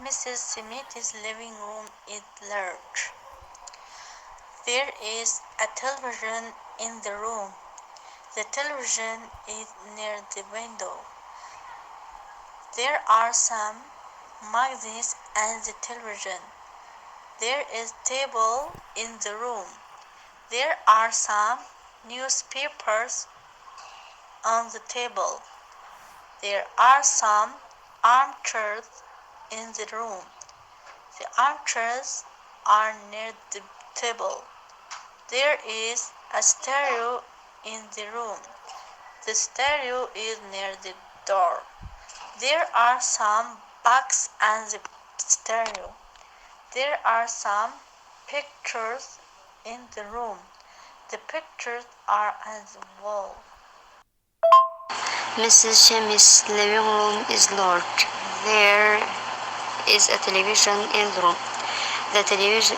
Mrs. Smith's living room is large. There is a television in the room. The television is near the window. There are some magazines and the television. There is a table in the room. There are some newspapers on the table. There are some armchairs in the room. The armchairs are near the table. There is a stereo in the room. The stereo is near the door. There are some books and the stereo. There are some pictures in the room. The pictures are on the wall. Mrs. Smith's living room is large. There is a television in the room. The television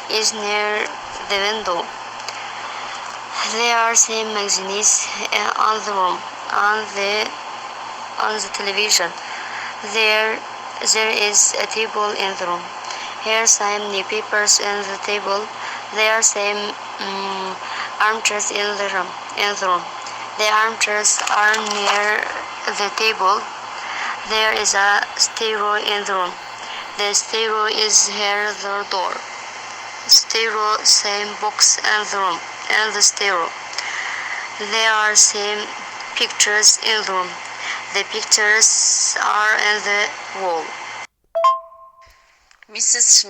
is near the window. There are some magazines on the room. On the television. There is a table in the room. Here are some newspapers on the table. There are some armchairs in the room. The armchairs are near the table. There is a stereo in the room. The stereo is near the door. Stereo, same books in the room. And the stereo. There are some pictures in the room. The pictures are on the wall. Mrs.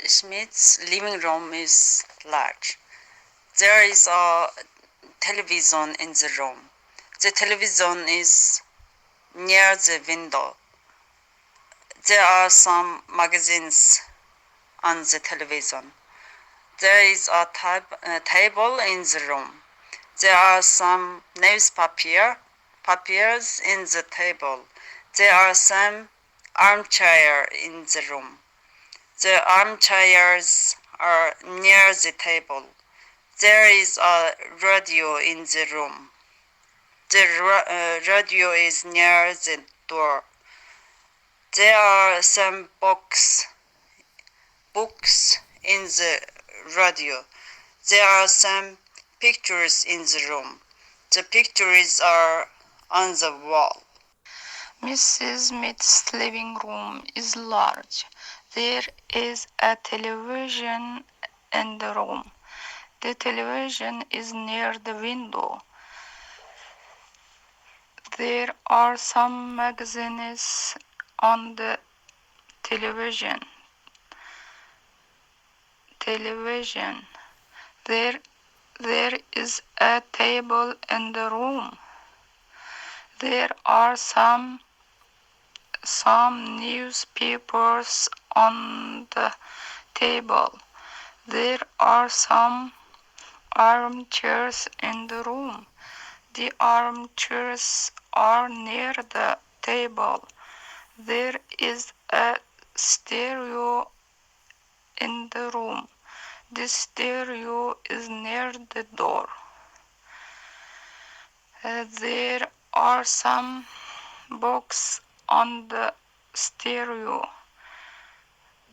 Smith's living room is large. There is a television in the room. The television is near the window. There are some magazines on the television. There is a table in the room. There are some newspapers in the table. There are some armchairs in the room. The armchairs are near the table. There is a radio in the room. The radio is near the door. There are some books in the radio. There are some pictures in the room. The pictures are on the wall. Mrs. Smith's living room is large. There is a television in the room. The television is near the window. There are some magazines on the television. There is a table in the room. There are some newspapers on the table. There are some armchairs in the room. The armchairs are near the table. There is a stereo in the room. The stereo is near the door. There are some books on the stereo.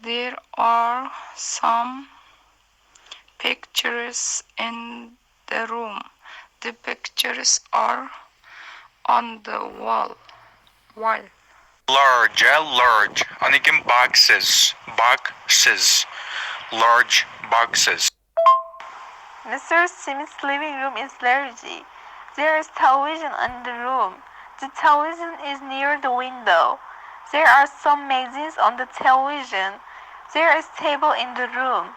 There are some pictures in the room. The pictures are on the wall. Large. And again boxes. Large boxes. Mr. Smith's living room is large. There is television in the room. The television is near the window. There are some magazines on the television. There is a table in the room.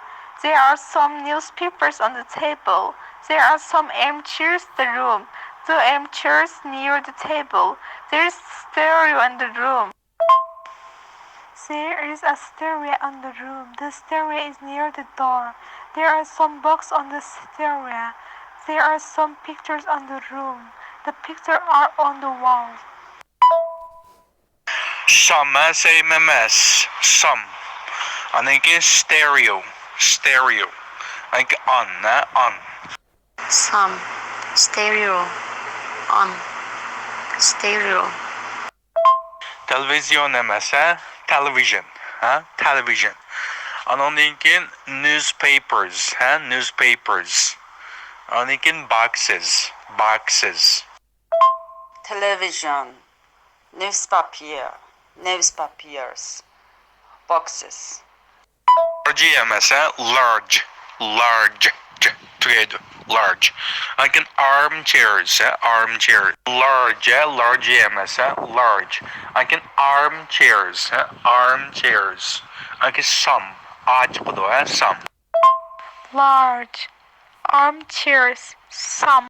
There are some newspapers on the table. There are some armchairs in the room. The armchairs near the table. There is a stereo in the room. There is a stereo in the room. The stereo is near the door. There are some books on the stereo. There are some pictures on the room. The pictures are on the wall. Some, S-A-M-S, some. And again stereo. Like on. Some, stereo, on, stereo. Television emas, ha? Television, ha? Television. Anondan keyin newspapers, ha? Newspapers. Anondan keyin boxes, boxes. Television, newspapers, boxes. Large emas, ha? Large, large. Together, large. Like an armchairs, armchair. Large, large emas, large. Like an armchairs, armchairs. Like some, some. Large armchairs, some.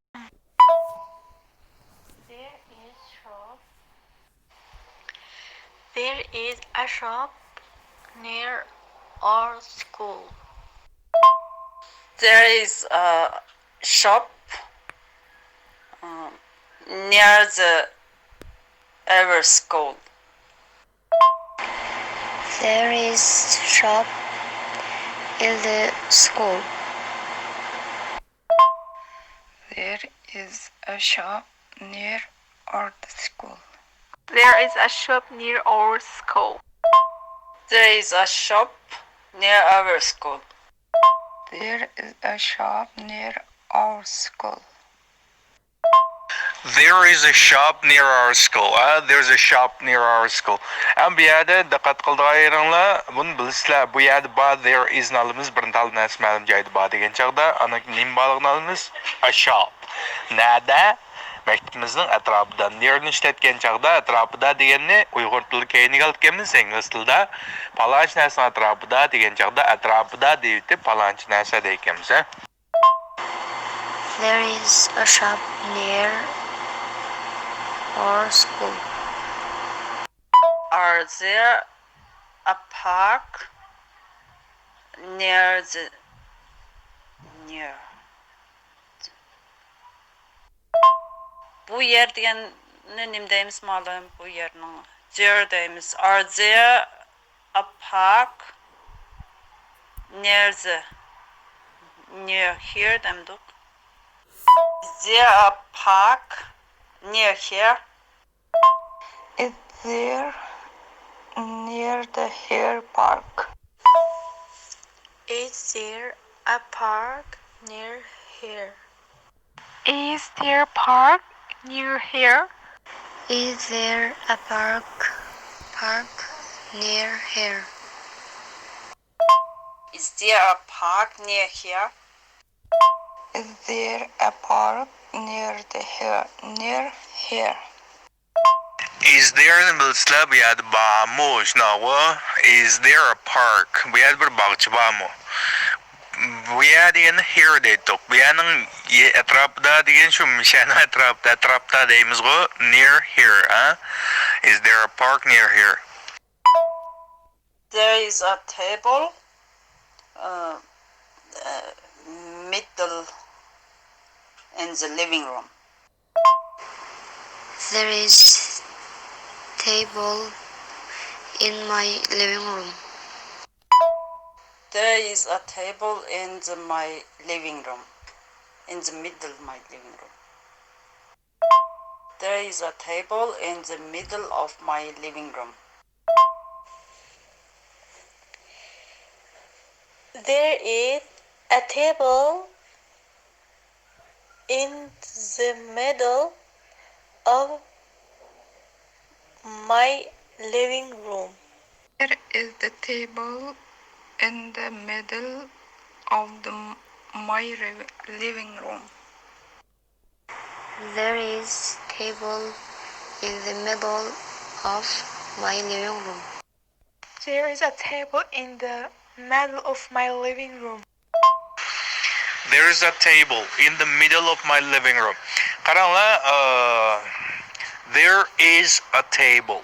There is a shop near our school. There is a shop near our school. There is shop in the school. There is a shop near our school. There is a shop near our school. There is a shop near our school. There is a shop near our school. There is a shop near our school. There's a shop near our school. Bu yerda diqqat qildilaringlar, buni bilasizlar. Bu yerda ba there is nalimiz bir tal narsa ma'lum joyda ba degan chaqda ana nim balig'ini olamiz. A shop. Nada? Maktabimizning atrofida. Nearni ishlatgan chaqda atrofida deganni Uyg'ur tilida keyiniga olganmiz, ingliz tilida palonchi narsa atrofida degan chaqda atrofida deydi palonchi narsa deymiz. There is a shop near our school. Are there a park near Bu yer deganni nim deymiz ma'lum bu yerning there deymiz. Are there a park near here demdik. Is there a park near here? Is there near the Hare Park? Is there a park near here? Is there a park near here? Is there a park near here? Is there a park near here? Is there a park near the here? Is there in bilasizlar bu yerda bormi? Shunaqa. Is there a park? Bu yerda bir bog'cha bormi? Bu yer degani here deydik. Bu yerning atrofida degan shu mishani atrofda deymiz-ku. Near here, huh? Is there a park near here? There is a table middle in the living room. There is table in my living room. There is a table in my living room. In the middle of my living room. There is a table in the middle of my living room. There is a table in the middle of my living room. There is the table in the middle of my living room. There is table in the middle of my living room. There is a table in the middle of my living room. There is a table in the middle of my living room. Qaranglar, there is a table.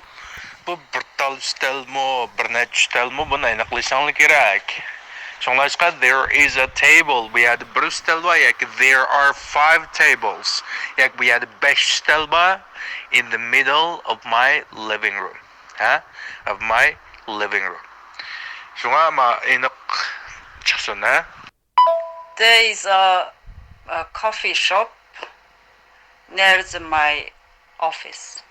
Bu bir tal ustalmi, bir necha ustalmi, buni aniqlashinglar kerak. Shunglashqa there is a table. Bu yerda bir ustal bor yoki there are 5 tables. Yoki bu yerda 5 ustal bor in the middle of my living room. Of my living room. Shunga ma aniq chiqsin, ha? There is a coffee shop near my office.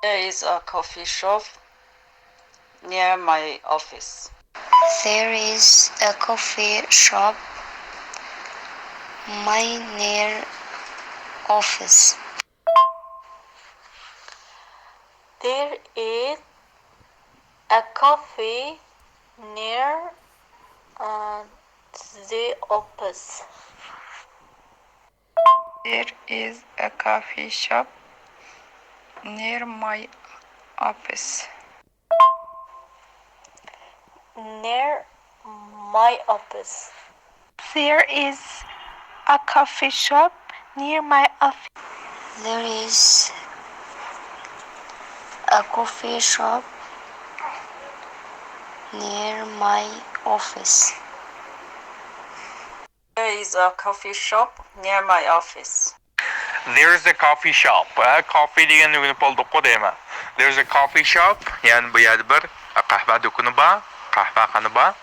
There is a coffee shop near my office. There is a coffee shop near office. There is a coffee near the office. There is a coffee shop near my office. Near my office. There is a coffee shop near my office. There is a coffee shop near my office. There is a coffee shop near my office. There's a coffee shop. Coffee degan nuguni polduq deyman. There's a coffee shop. Yani bu yerda bir qahva do'koni bor, qahvaxona bor.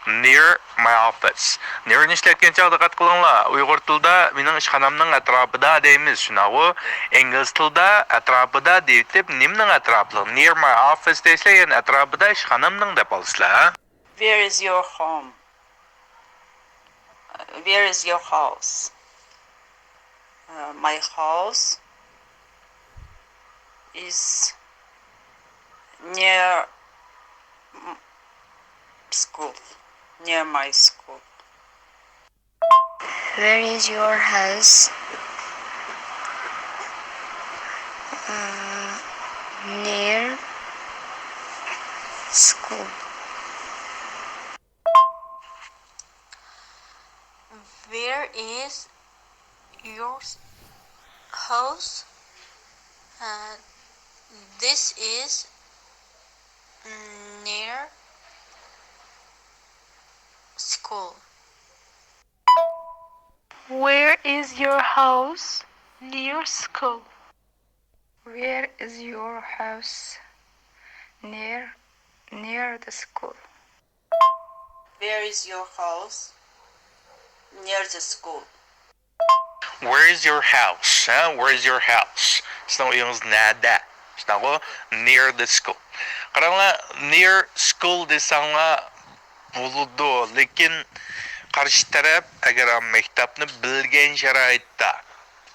Near my office. Near ishlatgan chog'da diqqat qilinglar. Uyg'ur tilida mening ishxonamning atrofida deymiz. Shunaqa ingliz tilida atrofida deyib nimning atrofida. Near my office deysizlar, yani atrofida ishxonamning deb olasizlar. Where is your home? Where is your house? My house is near school, near my school. Where is your house? Near school. Where is your house? This is near school. Where is your house? Near school. Where is your house? Near the school. Where is your house? Near the school. Where is your house? Where is your house? Snow uyingiz nada? Snow near the school. Qaranglar, near school desanglar bo'ladi, lekin qarshi taraf agar maktabni bilgan sharoitda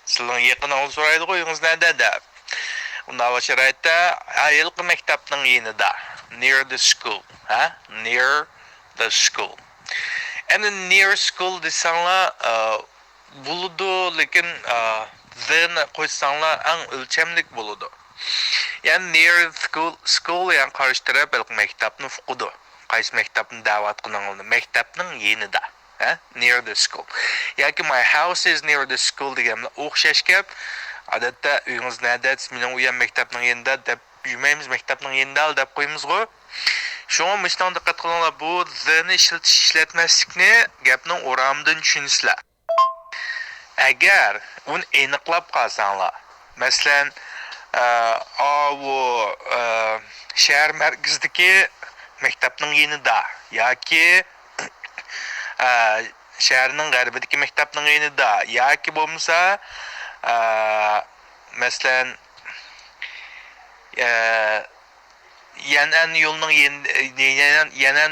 sizlarning yaqiningizga so'raydi uyingiz nada deb. Unda sharoitda ayilqi maktabning yonida, near the school, near the school. And near school desanglar bo'ladi, lekin then qo'ysanglar eng o'lchamlik bo'ladi. Yani near school yani qarshi taraf maktabni fuqidi. Qaysi maktabni da'vat qilinglar, maktabning yonida, near the school. Yoki my house is near the school deganlar o'xshash gap. Odatda uyingiz nada, mening uyim maktabning yonida deb yurmaymiz, maktabning yonida deb qo'yamiz-ku. Shunga mishdan diqqat qilinglar, bu the-ni ishlatmaslikni gapning o'ramidan tushunsizlar. Agar uni aniqlab qolsanglar, masalan, bu shahar markazidagi maktabning yonida yoki shaharning g'arbidagi maktabning yonida yoki bo'lmasa masalan yanan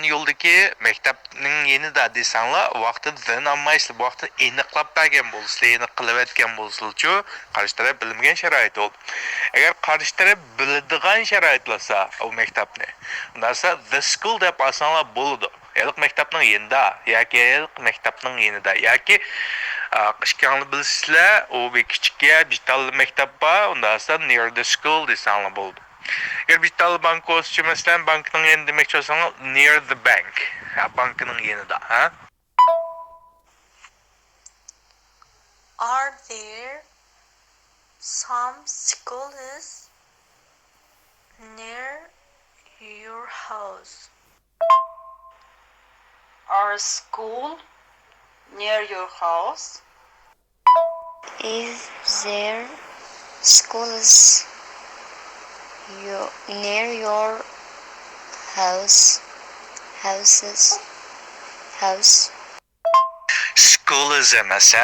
yo'ldagi maktabning yonida desanglar, vaqtida zin olmaysizlar, bu vaqtda aniqlab bergan bo'lsizlar, aniq qilib aytgan bo'lsizlar-chu, qarshi taraf bilmagan sharoit bo'ldi. Agar qarshi taraf biladigan sharoitlarsa u maktabni, unda the school deb olsanglar bo'ladi. Yiliq maktabning yonida yoki yiliq maktabning yonida yoki qishkanli bilsizlar, u kichikka bital maktab bor, unda near the school desanglar bo'ladi. Agar bital bank olsa, masalan, bankning yonida demoqchi bo'lsangiz, near the bank, bankning yonida, Are there some schools near your house? Are school near your house? Is there schools near your house? School is emas,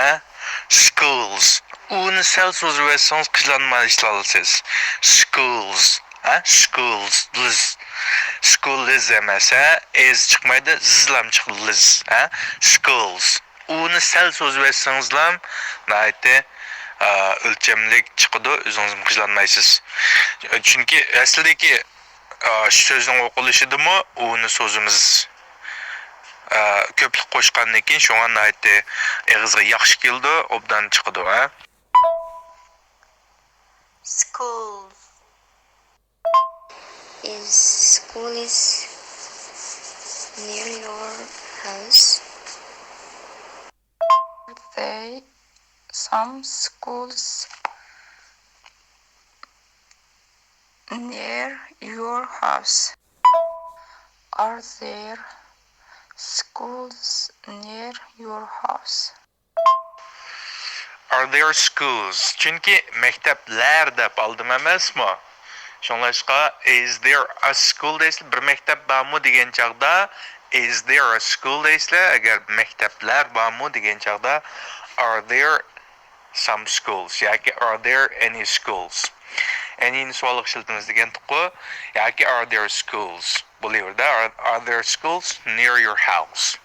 schools. U'ni sal so'zib aytsangiz qizlanma ishlatasiz. Schools. Schools. Liz. School is emasa, is chiqmaydi, zizlam chiqdi liz. Schools. U'ni sal so'zib aytsangizlam, nayte o'lchamlik chiqadi, o'zingiz qizlanmaysiz. Chunki aslidagi so'zning o'qilishidimi u'ni so'zimiz ko'plik qo'shgandan keyin shunga nayte eg'izga yaxshi keldi, obdan chiqadi, Schools. School is near your house? Are there some schools near your house? Are there schools near your house? Are there schools? Chunki maktablar deb oldim emasmi? Shunlashqa is there a school deysizlar, bir maktab bormi degan chaqda is there a school deysizlar, agar maktablar bormi degan chaqda are there some schools yoki are there any schools? Any savolga ishlatamiz degan tuqqu yoki are there schools bo'laverdi. Are there schools near your house?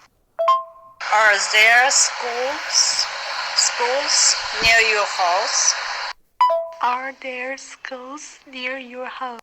Are there schools near your house? Are there schools near your house?